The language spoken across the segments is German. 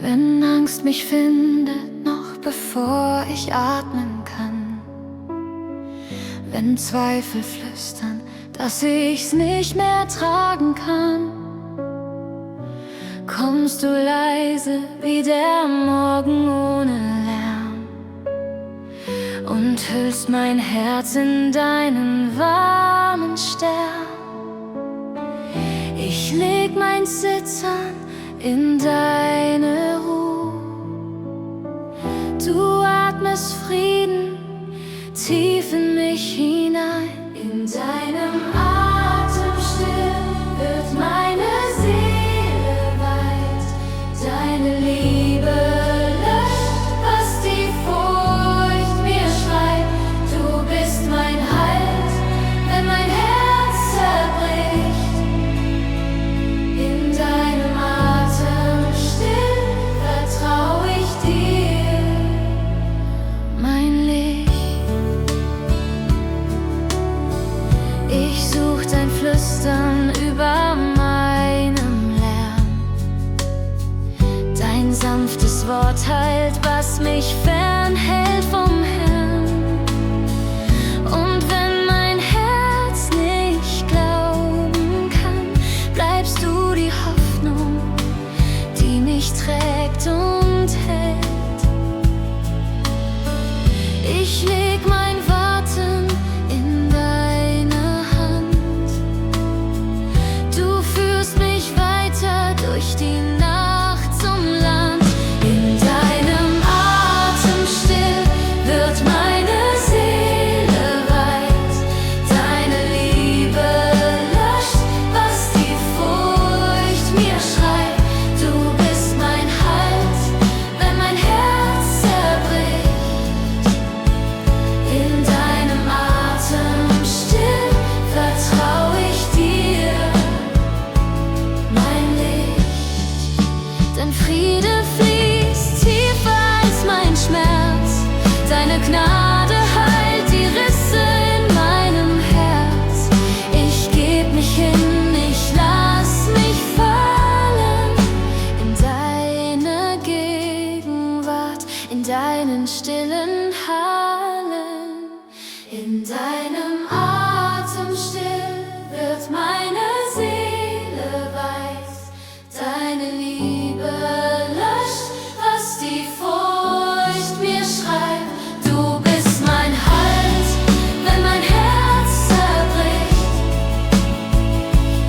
Wenn Angst mich findet, noch bevor ich atmen kann, wenn Zweifel flüstern, dass ich's nicht mehr tragen kann, kommst du leise wie der Morgen ohne Lärm und hüllst mein Herz in deinen warmen Stern. Ich leg mein Zittern in deine Ruhe, du atmest Frieden tief in mich hinein. In deinem Atem still wird meine Seele weit, deine Liebe löscht, was die Furcht mir schreit. Du bist mein Halt, wenn mein Herz zerbricht. In deinem Atem still vertrau ich dir, mein Licht. Ich such dein Flüstern über meinem Lärm, dein sanftes Wort heilt, was mich fernhält vom Herrn. Und wenn mein Herz nicht glauben kann, bleibst du die Hoffnung, die mich trägt und hält. Ich leg mein Warten in deine Hand, du führst mich weiter durch die Nacht zum Land. In deinem Atem still wird meine Seele weit, deine Liebe löscht, was die Furcht mir schreit. Du bist mein Halt, wenn mein Herz zerbricht. In deinem Atem still vertrau ich dir, mein Licht. Dein Friede fließt tiefer als mein Schmerz, deine Gnade heilt die Risse in meinem Herz. Ich geb mich hin, ich lass mich fallen in deine Gegenwart, in deinen stillen Hallen. In deinem Atem still wird meine Seele weiß, deine Liebe löscht, was die Furcht mir schreit. Du bist mein Halt, wenn mein Herz zerbricht.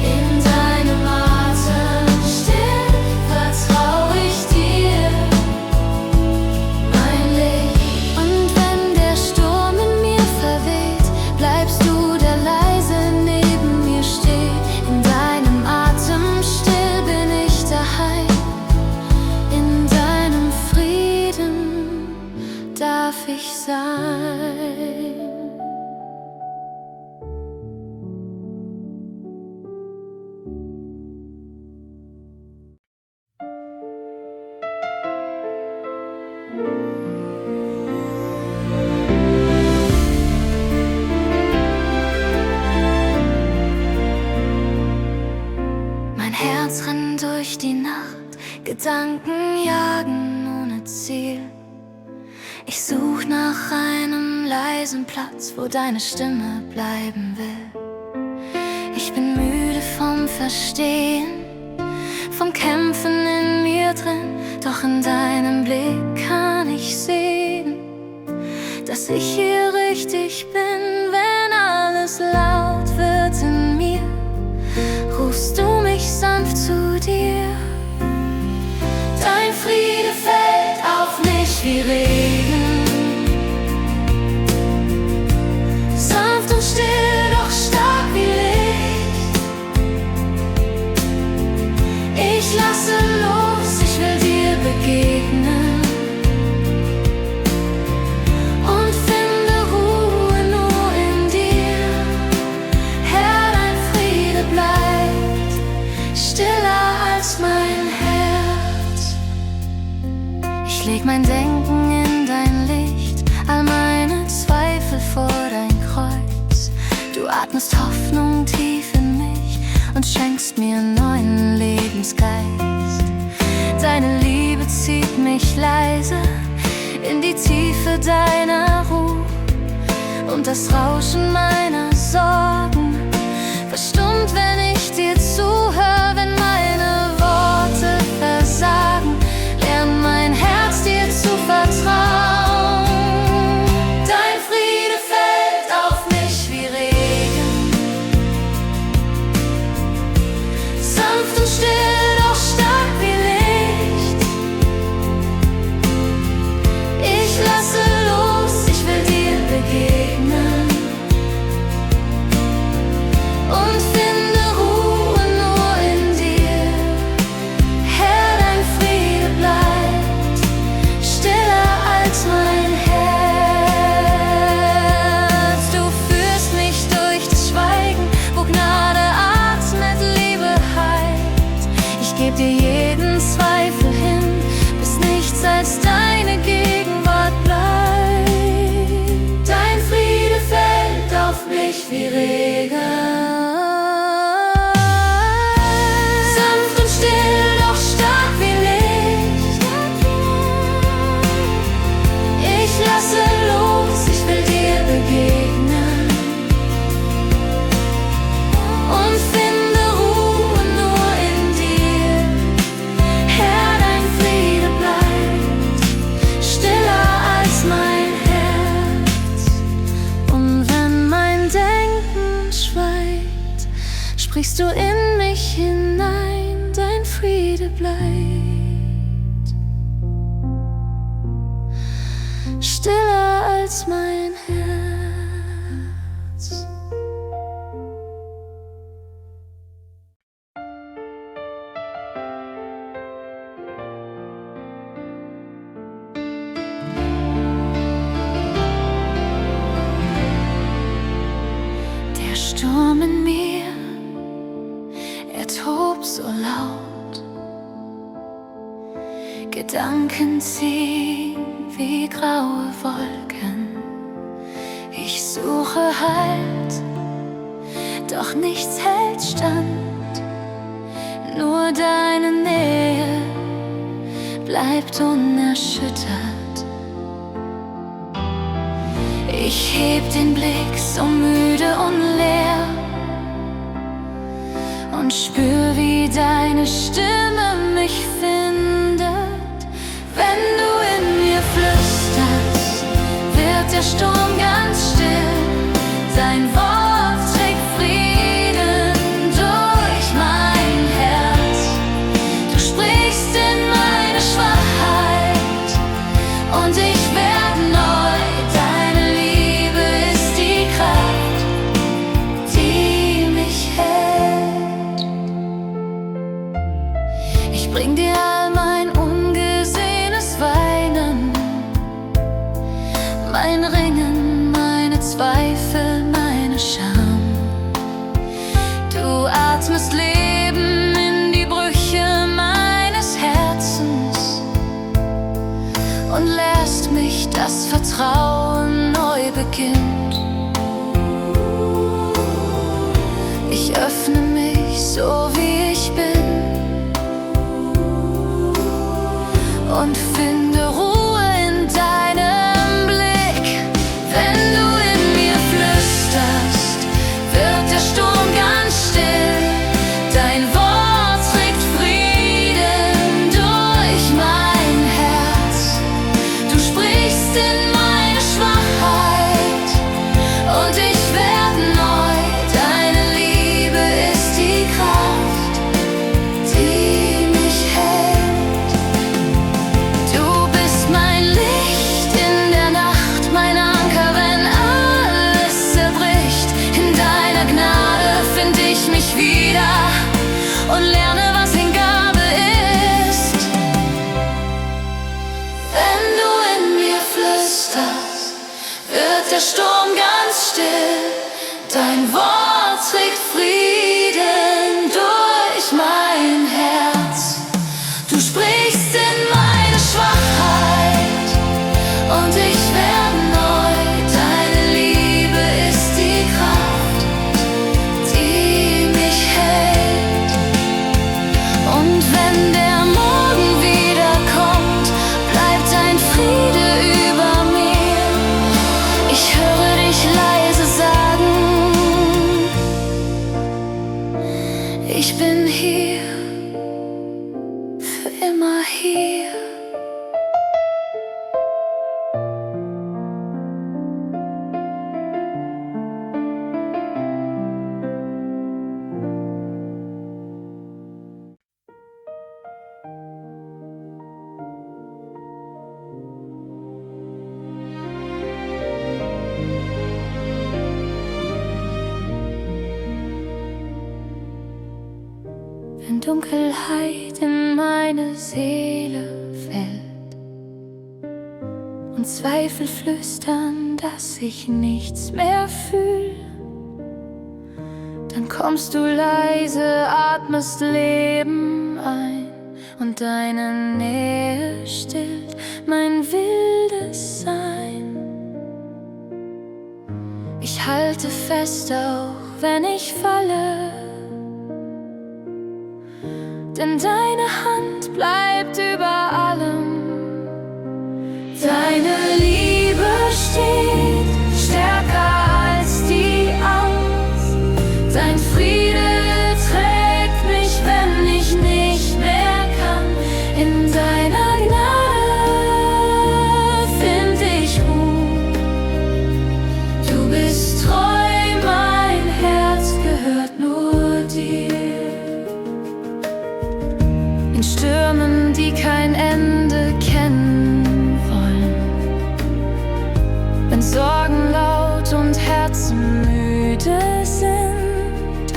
In deinem Atem still vertrau ich dir, mein Licht. Und wenn der Sturm in mir verweht, bleibst du, der leise neben mir steht. In deinem Atem still bin ich daheim, in deinem Frieden darf ich sein. Mein Herz rennt durch die Nacht, Gedanken jagen ohne Ziel. Ich such nach einem leisen Platz, wo deine Stimme bleiben will. Ich bin müde vom Verstehen, vom Kämpfen in mir drin. Doch in deinem Blick kann ich sehen, dass ich hier richtig bin. Wenn alles laut wird in mir, rufst du mich sanft zu dir. Dein Friede fällt auf mich wie Regen, sanft und still, doch stark wie Licht. Ich lasse los, ich will dir begegnen und finde Ruhe nur in dir. Herr, dein Friede bleibt stiller als mein Herz. Ich Ich leg mein Denken in dein Licht, all meine Zweifel vor dein Kreuz. Du atmest Hoffnung tief in mich und schenkst mir neuen Lebensgeist. Deine Liebe zieht mich leise in die Tiefe deiner Ruhe, und das Rauschen meiner Sorgen verstummt, wenn ich dir zuhör. Wenn meine Worte versagen, lern mein Herz dir zu vertrauen. Dein Friede fällt auf mich wie Regen, sanft und still, doch stark wie Licht. Ich lasse los, ich will dir begegnen und finde Ruhe nur in dir. Herr, dein Friede bleibt stiller als mein Herz. Du führst mich durch das Schweigen, wo Gnade atmet, Liebe heilt. Ich geb dir jeden Zweifel hin, bis nichts als deine Gegenwart bleibt. Dein Friede fällt auf mich wie Regen, sanft und still, doch stark wie Licht. Ich lasse los, ich will dir begegnen und finde Ruhe nur in dir. Herr, dein Friede bleibt stiller als mein Herz. Und wenn mein Denken schweigt, sprichst du in mich hinein, dein Friede bleibt stiller als mein Herz. Der Sturm in mir, er tobt so laut. Gedanken ziehen wie graue Wolken. Ich suche Halt, doch nichts hält stand. Nur deine Nähe bleibt unerschüttert. Ich heb den Blick so müde und leer und spür, wie deine Stimme mich findet. Wenn du in mir flüsterst, wird der Sturm ganz still. Dein Wort trägt Frieden durch mein Herz. Du sprichst in meine Schwachheit und ich werd neu. Deine Liebe ist die Kraft, die mich hält. Ich bring dir all mein ungesehenes Weinen, mein Ringen, meine Zweifel, meine Scham. Du atmest Leben in die Brüche meines Herzens und lässt mich, das Vertrauen neu beginnt. Ich öffne mich so wie ich bin und finde Ruhe in deinem Blick. Wenn du in mir flüsterst, wird der Sturm ganz still. Dein Wort trägt Frieden durch mein Herz. Du sprichst in meine Schwachheit und ich werd neu. Deine Liebe ist die Kraft, die mich hält. Du bist mein Licht in der Nacht, mein Anker, wenn alles zerbricht. In deiner Gnade find ich mich wieder und lerne, was Hingabe ist. Wenn du in mir flüsterst, wird der Sturm ganz still. Dein Wort trägt Frieden durch mein Herz. Du sprichst in meine Schwachheit Dunkelheit in meine Seele fällt und Zweifel flüstern, dass ich nichts mehr fühl, dann kommst du leise, atmest Leben ein und deine Nähe stillt mein wildes Sein. Ich halte fest, auch wenn ich falle, denn deine Hand bleibt über allem. Deine Liebe steht stärker als die Angst. Dein Friede trägt mich, wenn ich nicht mehr kann. In deiner Gnade find ich Ruhe. Du bist treu, mein Herz gehört nur dir. In Stürmen, die kein Ende kennen wollen, wenn Sorgen laut und Herzen müde sind,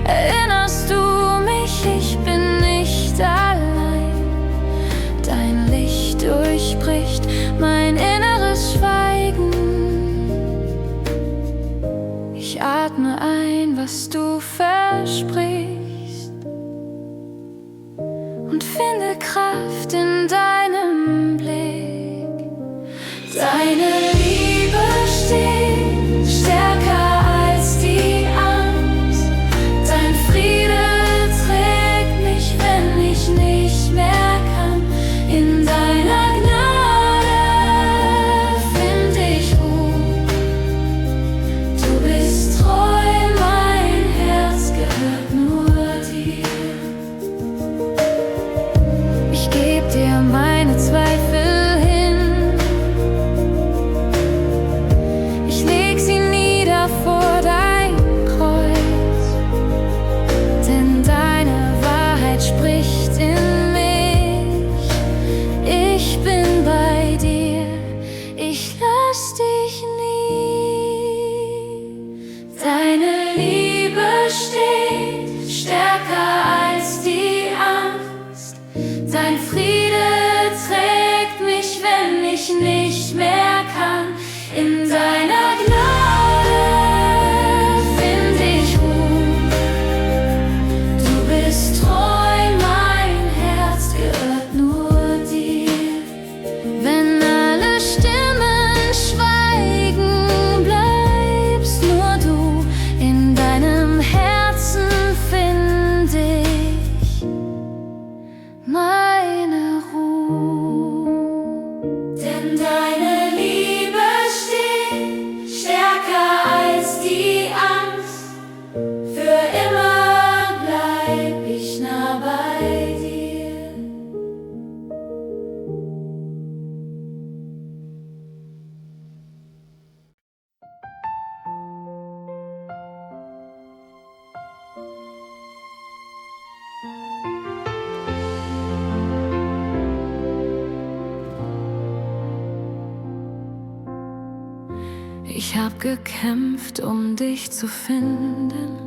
erinnerst du mich, ich bin nicht allein. Dein Licht durchbricht mein inneres Schweigen. Ich atme ein, was du versprichst, und finde Kraft in deinem Blick. Deine Liebe steht stärker als die Angst. Dein Friede trägt mich, wenn ich nicht mehr kann. In deiner Gnade find ich Ruhe. Du bist treu, mein Herz gehört nur dir. Ich geb dir meine Zweifel hin, ich leg sie nieder vor dein Kreuz, denn deine Wahrheit spricht in mich. Ich bin bei dir, ich lass dich nie. Deine Liebe steht stärker als die Angst. Dein Friede trägt mich, wenn ich nicht mehr kann. In deiner Gnade find ich Ruhe. Du bist treu, mein Herz gehört nur dir. Wenn alle Stimmen schweigen, bleibst nur du. In deinem Herzen find ich meine Ruhe. Denn deine Liebe steht stärker als die Angst. Für immer bleib ich nah bei dir. Ich hab gekämpft, um dich zu finden,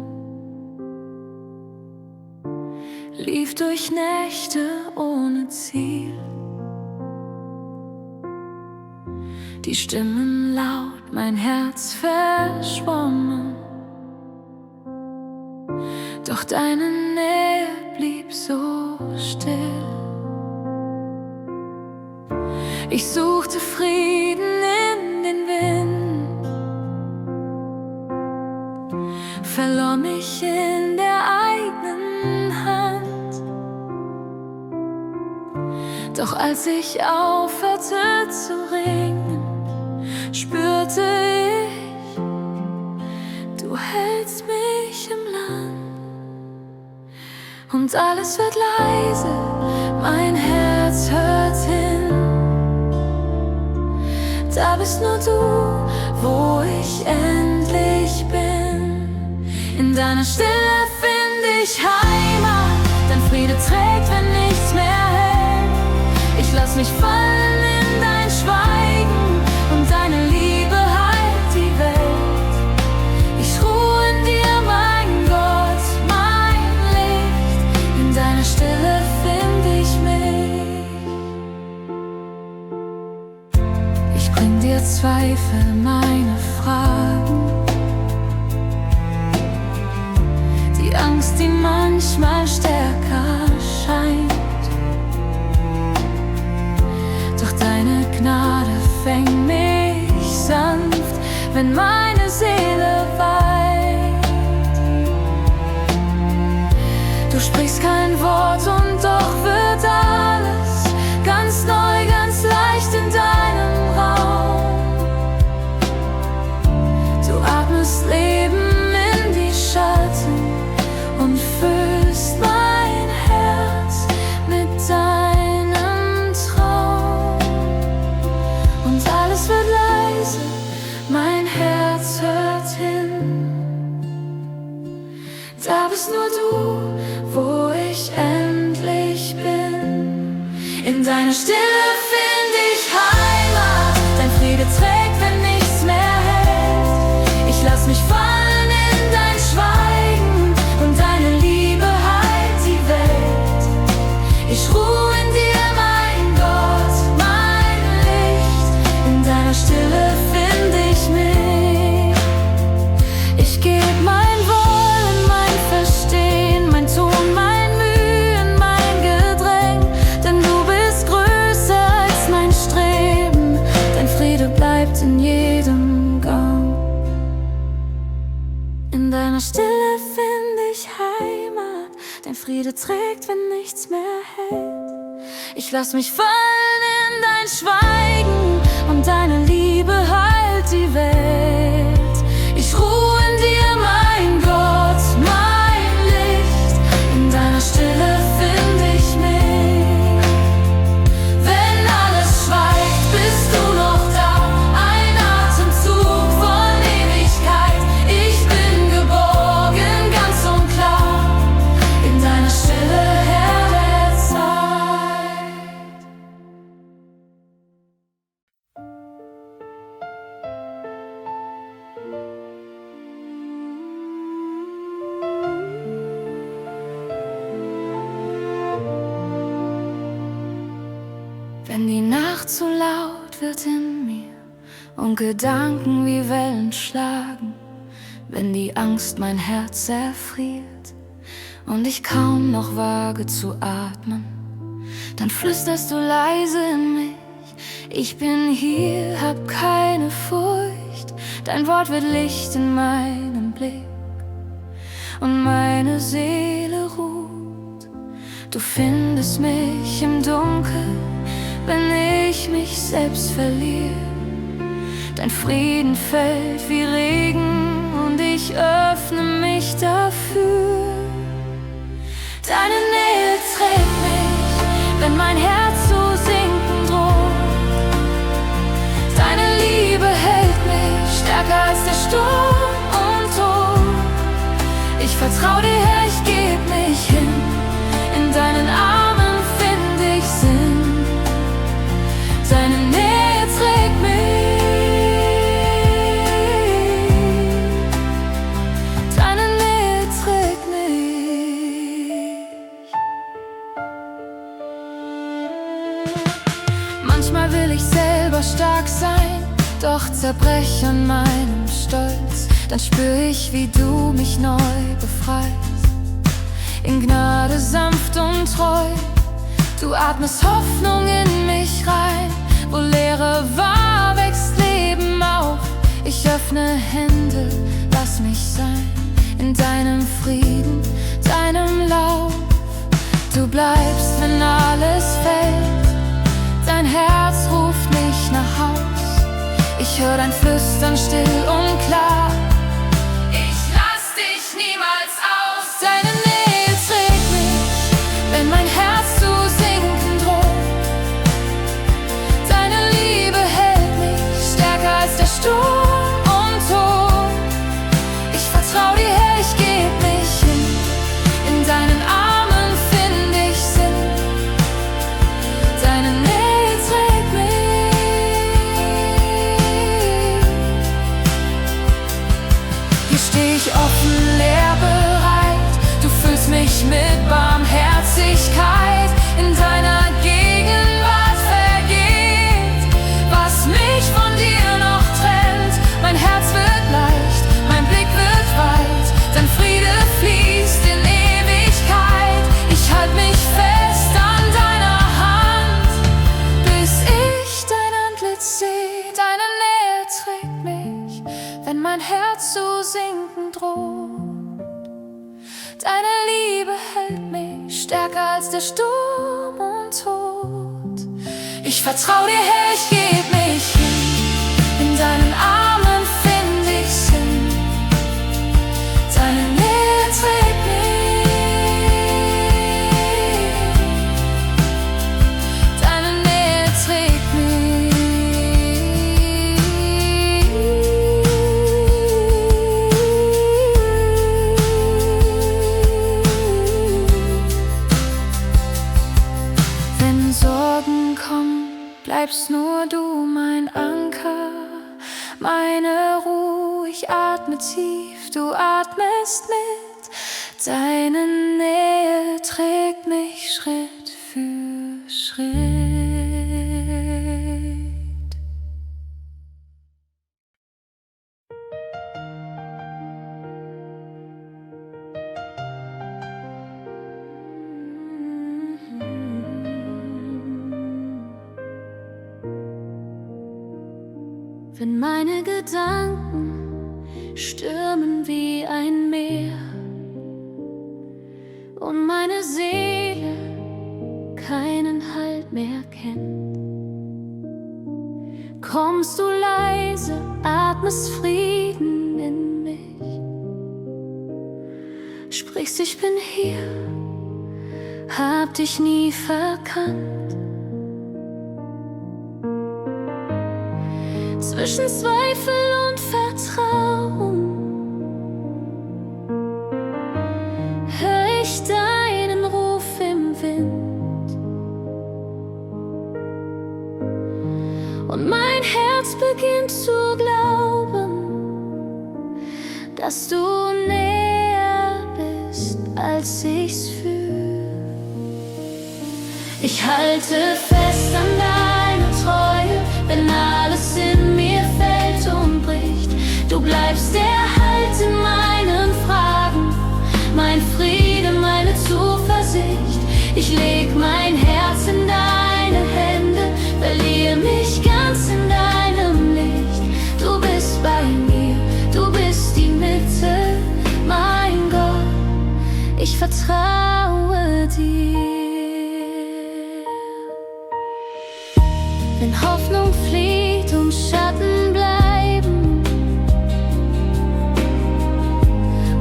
lief durch Nächte ohne Ziel. Die Stimmen laut, mein Herz verschwommen, doch deine Nähe blieb so still. Ich suchte Frieden in den Wind, verlor mich in der eigenen Hand. Doch als ich aufhörte zu ringen, spürte ich, du hältst mich im Land. Und alles wird leise, mein Herz hört hin. Da bist nur du, wo ich endlich bin. In deiner Stille find ich Heimat. Dein Friede trägt, wenn nichts mehr hält. Ich lass mich fallen in dein Schweigen und deine Liebe heilt die Welt. Ich ruhe in dir, mein Gott, mein Licht. der Zweifel meine Fragen, die Angst, die manchmal stärker scheint. Doch deine Gnade fängt mich sanft, wenn meine Seele weint. Du sprichst kein Wort und doch wird alles ganz neu, ganz leicht in deinem Raum. Du atmest Leben in die Schatten und füllst mein Herz mit deinem Traum. Und alles wird leise, mein Herz hört hin. Da bist nur du, wo ich endlich bin. In deiner Stille find ich Heimat. Dein Friede trägt, wenn nichts mehr hält. Ich lass mich fallen in dein Schweigen und deine Liebe heilt die Welt. Ich ruh in dir, mein Gott, mein Licht. In deiner Stille find ich mich. Ich geb mein Wollen, mein Verstehen, mein Tun, mein Mühen, mein Gedräng. Denn du bist größer als mein Streben. Dein Friede bleibt in jedem Gang. In deiner Stille find ich Heimat. Dein Friede trägt, wenn nichts mehr hält. Ich lass mich fallen in dein Schweigen und deine Liebe heilt die Welt. Ich ruh in dir, mein Gott, mein Licht. In deiner Stille find ich mich. Wenn alles schweigt, bist du noch da. Ein Atemzug von Ewigkeit. Ich bin geborgen, ganz und klar. In deiner Stille, Herr der Zeit. Wenn die Nacht zu laut wird in mir und Gedanken wie Wellen schlagen, wenn die Angst mein Herz erfriert und ich kaum noch wage zu atmen, dann flüsterst du leise in mich: Ich bin hier, hab keine Furcht. Dein Wort wird Licht in meinem Blick und meine Seele ruht. Du findest mich im Dunkeln, wenn ich mich selbst verliere. Dein Frieden fällt wie Regen und ich öffne mich dafür. Deine Nähe trägt mich, wenn mein Herz zu sinken droht. Deine Liebe hält mich stärker als der Sturm und Tod. Ich vertrau dir, Herr, ich geb mich hin. In deinen Armen find ich Sinn. Deine Nähe trägt mich. Deine Nähe trägt mich. Manchmal will ich selber stark sein, doch zerbrech an meinem Stolz. Dann spür ich, wie du mich neu befreist. In Gnade sanft und treu. Du atmest Hoffnung in mich rein. Wo Leere war, wächst Leben auf. Ich öffne Hände, lass mich sein. In deinem Frieden, deinem Lauf. Du bleibst, wenn alles fällt. Dein Herz ruft mich nach Haus. Ich hör dein Flüstern still und klar. Ich lass dich niemals aus. Deine Nähe trägt mich, wenn mein Herz zu sinken droht. Deine Liebe hält mich stärker als der Sturm und Tod. Ich vertrau dir, Herr, ich geb mich hin. In deinen Armen find ich Sinn. Deine Nähe trägt mich. bedroht. Deine Liebe hält mich stärker als der Sturm und Tod. Ich vertrau dir, Herr, ich geb mich hin. In deinen Armen find ich Sinn. Deine Nähe trägt mich. Deine Nähe trägt mich. Wenn Sorgen kommen, bleibst nur du mein Anker, meine Ruhe. Ich atme tief, du atmest mit. Deine Nähe trägt mich Schritt für Schritt. Wenn meine Gedanken stürmen wie ein Meer und meine Seele keinen Halt mehr kennt, kommst du leise, atmest Frieden in mich, sprichst, ich bin hier, hab dich nie verkannt. Zwischen Zweifel und Vertrauen hör ich deinen Ruf im Wind und mein Herz beginnt zu glauben, dass du näher bist, als ich's fühl. Ich halte fest an deiner Treue, wenn alles in mir fällt und bricht. Du bleibst der Halt in meinen Fragen, mein Friede, meine Zuversicht. Ich leg mein Herz in deine Hände, verliere mich ganz in deinem Licht. Du bist bei mir, du bist die Mitte, mein Gott, ich vertraue dir. Wenn Hoffnung flieht und Schatten bleiben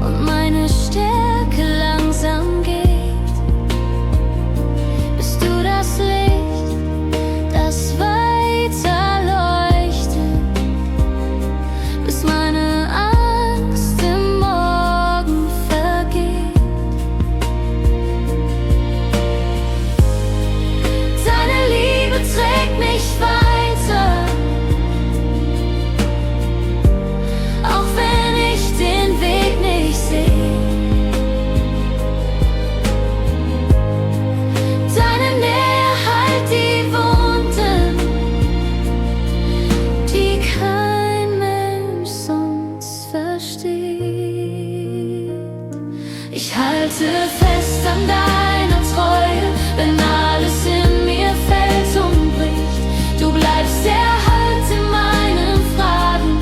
und meine Stärke langsam geht, bist du das Licht, das weiter leuchtet, bis meine Angst im Morgen vergeht. Deine Liebe trägt mich weiter, auch wenn ich den Weg nicht sehe. Deine Nähe heilt die Wunden, die kein Mensch sonst versteht. Ich halte fest an deiner Treue, wenn alles in mir fällt und bricht. Du bleibst der Halt in meinen Fragen,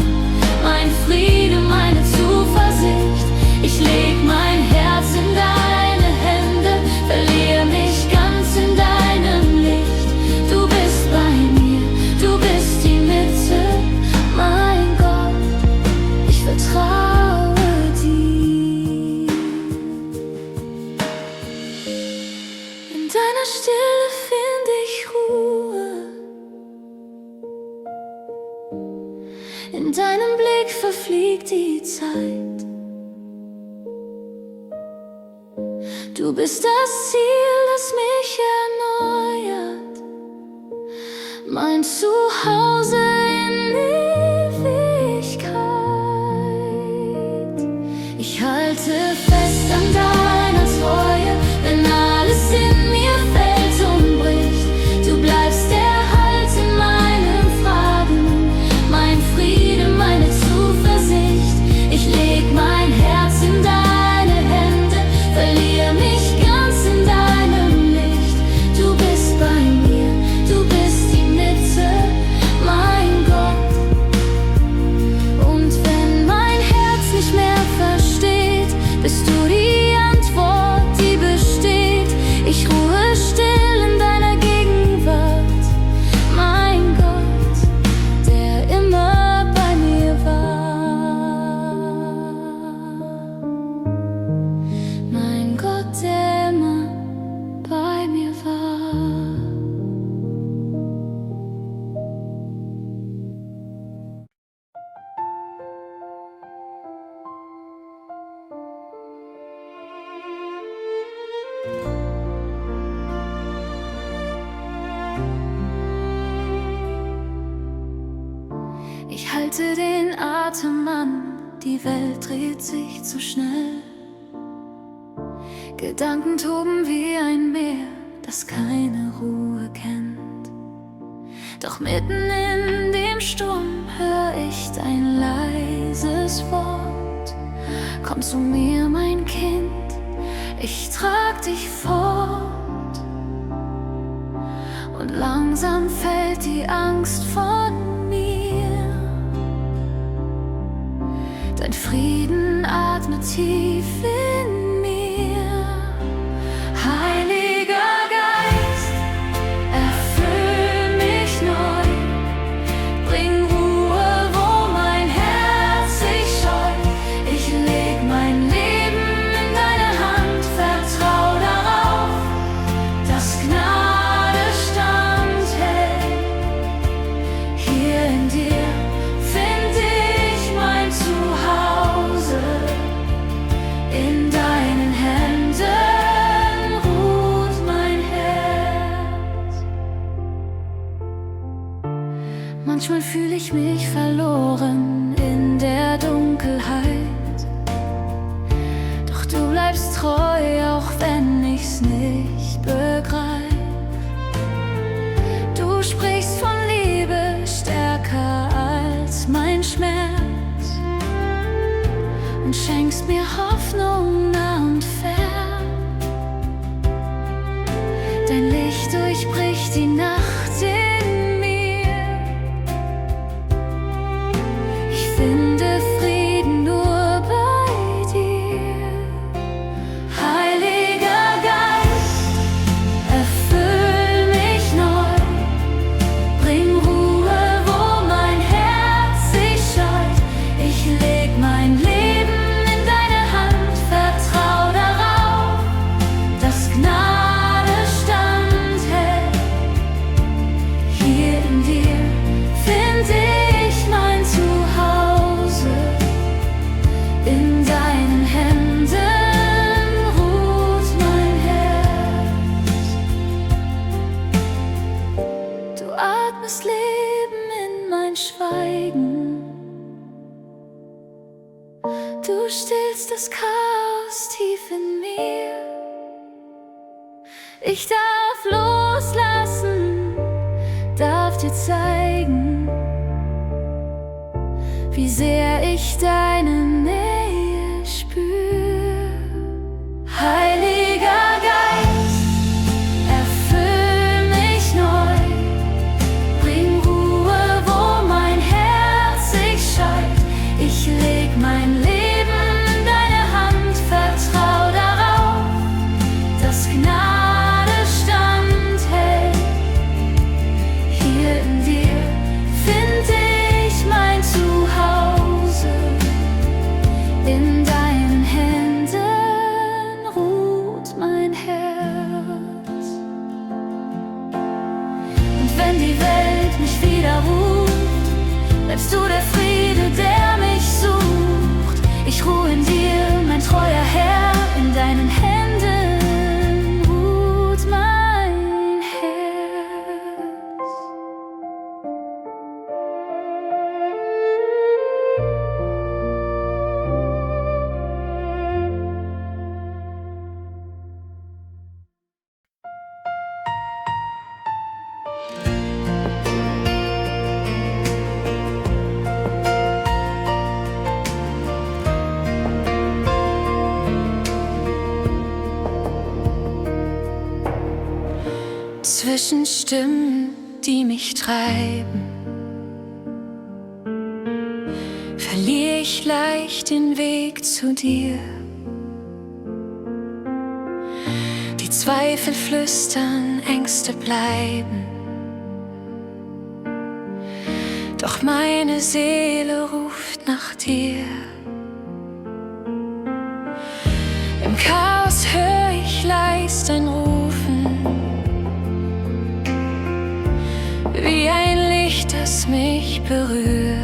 mein Friede, meine Zuversicht. Ich leg mein Herz in deine Hände, verliere mich ganz in deinem Licht. Du bist bei mir, du bist die Mitte, mein Gott, ich vertraue dir. In deiner Stille find ich Ruhe, in deinem Blick verfliegt die Zeit. Du bist das Ziel, das mich erneuert, mein Zuhause in Ewigkeit. Ich halte fest an deiner Treue, wenn alles in mir fällt und bricht. Du bleibst der Halt in meinen Fragen, mein Friede, meine Zuversicht. Ich leg mein Herz in deine Hände, verliere mich ganz in deinem Licht. Du bist bei mir, du bist die Mitte, mein Atem an, die Welt dreht sich zu schnell. Gedanken toben wie ein Meer, das keine Ruhe kennt. Doch mitten in dem Sturm hör ich dein leises Wort. Komm zu mir, mein Kind, ich trag dich fort. Und langsam fällt die Angst von mir. Dein Frieden atmet tief in mir. Heiliger Geist, erfüll mich neu. Bring Ruhe, wo mein Herz sich scheut. Ich leg mein Leben in deine Hand, vertrau darauf, dass Gnade standhält. Hier in dir find ich mein Zuhause. In deinen Händen ruht mein Herz. Manchmal fühl ich mich verloren in der Dunkelheit. Doch du bleibst treu, auch wenn ich's nicht begreif. Du sprichst von Liebe stärker als mein Schmerz und schenkst mir Hoffnung nah und fern. Dein Licht durchbricht die Nacht in mir. Ich finde Frieden nur bei dir. Heiliger Geist, erfüll mich neu. Bring Ruhe, wo mein Herz sich scheut. Ich leg mein Leben in deine Hand, vertrau darauf, dass Gnade standhält. Hier in dir find ich mein Zuhause. In deinen Händen ruht mein Herz. Du atmest Leben in mein Schweigen. Du stillst das Chaos tief in mir. Ich darf loslassen, darf dir zeigen, wie sehr ich deine Nähe spür. Heiliger Geist, erfüll mich neu. Bring Ruhe, wo mein Herz sich scheut. Ich leg mein Leben in deine Hand, vertrau darauf, dass Gnade standhält. Hier in dir find ich mein Zuhause. In deinen Händen ruht mein Herz. Und wenn die Welt mich wieder ruft, bleibst du der Friede, der mich sucht. Ich ruhe in dir, mein treuer Herr, in deinen Händen ruht mein Herz. Zwischen Stimmen, die mich treiben, verliere ich leicht den Weg zu dir. Die Zweifel flüstern, Ängste bleiben. Doch meine Seele ruft nach dir. Im Chaos höre ich leis dein Rufen, wie ein Licht, das mich berührt.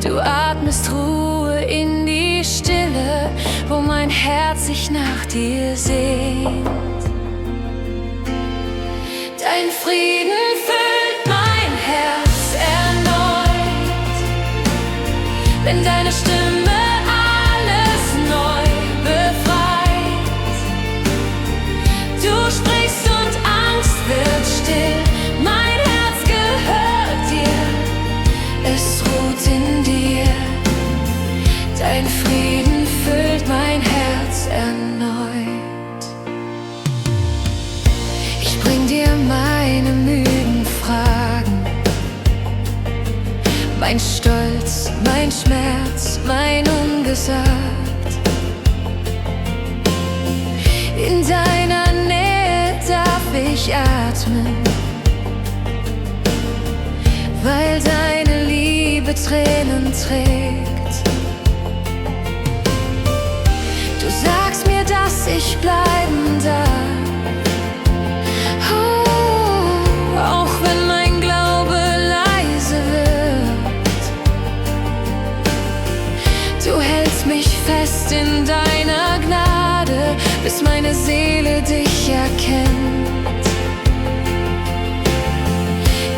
Du atmest Ruhe in die Stille, wo mein Herz sich nach dir sehnt. Dein Frieden füllt mein Herz erneut. Mein Stolz, mein Schmerz, mein Ungesagt. In deiner Nähe darf ich atmen, weil deine Liebe Tränen trägt. Du sagst mir, dass ich bleiben darf, oh, auch wenn mein Glaube leise wird. Du hältst mich fest in deiner Gnade, bis meine Seele dich erkennt.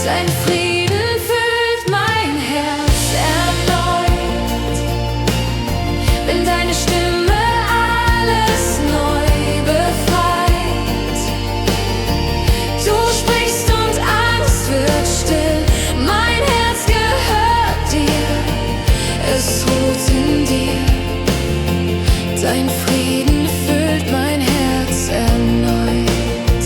Dein Frieden füllt mein Herz erneut, wenn deine Stimme alles neu befreit. Du sprichst und Angst wird still, mein Herz gehört dir, es ruht in dir. Dein Frieden füllt mein Herz erneut.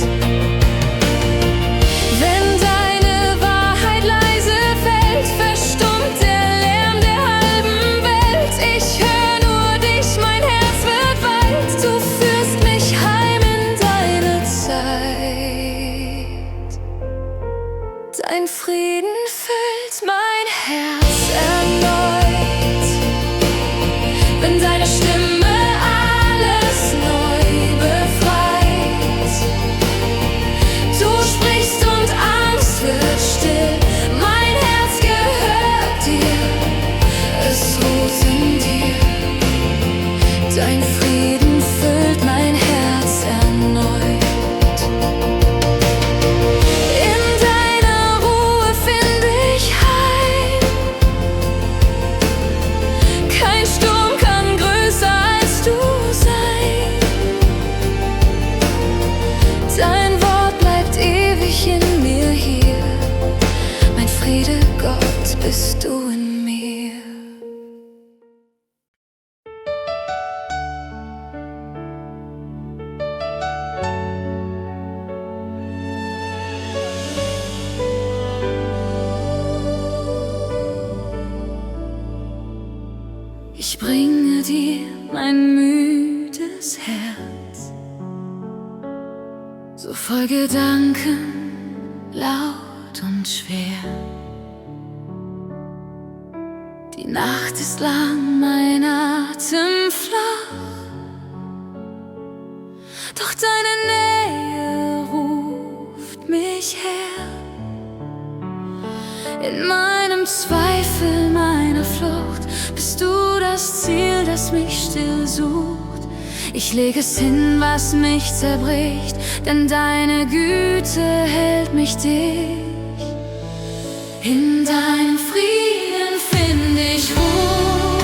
Wenn deine Wahrheit leise fällt, verstummt der Lärm der halben Welt. Ich höre nur dich, mein Herz wird weit. Du führst mich heim in deine Zeit. Dein Frieden füllt mein Herz erneut, wenn deine Stimme alles neu befreit. Du sprichst und Angst wird still, mein Herz gehört dir, es ruht in dir. Dein Frieden füllt mein Herz erneut. In deiner Ruhe finde ich Heim. Kein Sturm kann größer als du sein. Dein Wort bleibt ewig in mir hier. Mein Friede, Gott, bist du in mir. Ich bringe dir mein müdes Herz, so voll Gedanken, laut und schwer. Die Nacht ist lang, mein Atem flach, doch deine Nähe ruft mich her. In meinem Zweifel, meiner Flucht, bist du das Ziel, das mich still sucht. Ich lege es hin, was mich zerbricht, denn deine Güte hält mich dicht. In deinem Frieden finde ich Ruhe,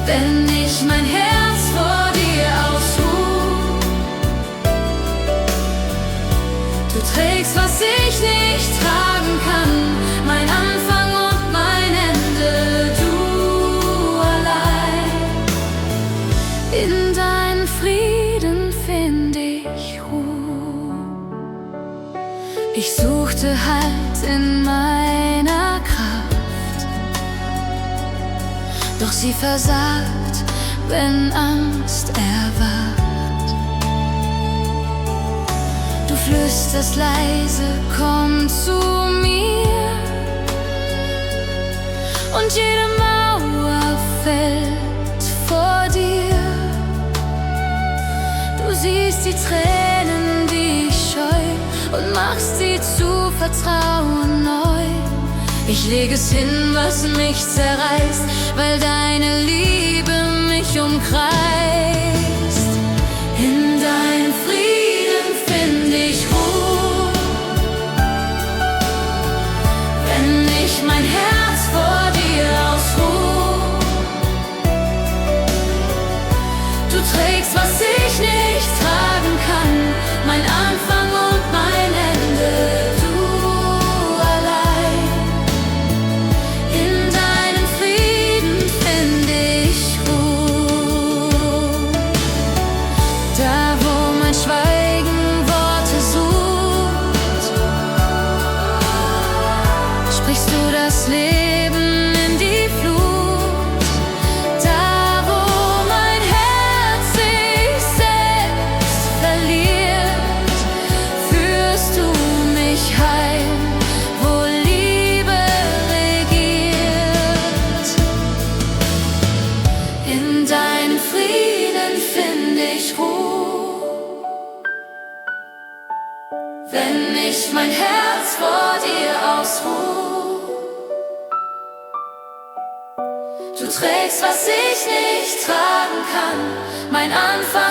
wenn ich mein Herz vor dir ausruhe. Du trägst, was ich nicht tragen kann, mein Anfang und mein Ende, du allein. In deinen Frieden finde ich Ruhe. Ich suchte Halt in meiner Kraft, doch sie versagt, wenn Angst erwacht. Du flüsterst leise, komm zu mir, und jede Mauer fällt vor dir. Du siehst die Tränen, die ich scheu, und machst sie zu Vertrauen neu. Ich lege es hin, was mich zerreißt, weil deine Liebe mich umkreist. In deinem Frieden finde ich Ruhe, wenn ich mein Herz vor dir ausruhe. Du trägst, was ich nicht tragen kann, mein Anfang und mein Ende, du allein. In deinem Frieden finde ich Ruhe. wenn ich mein Herz vor dir ausruh. Du trägst, was ich nicht tragen kann, mein Anfang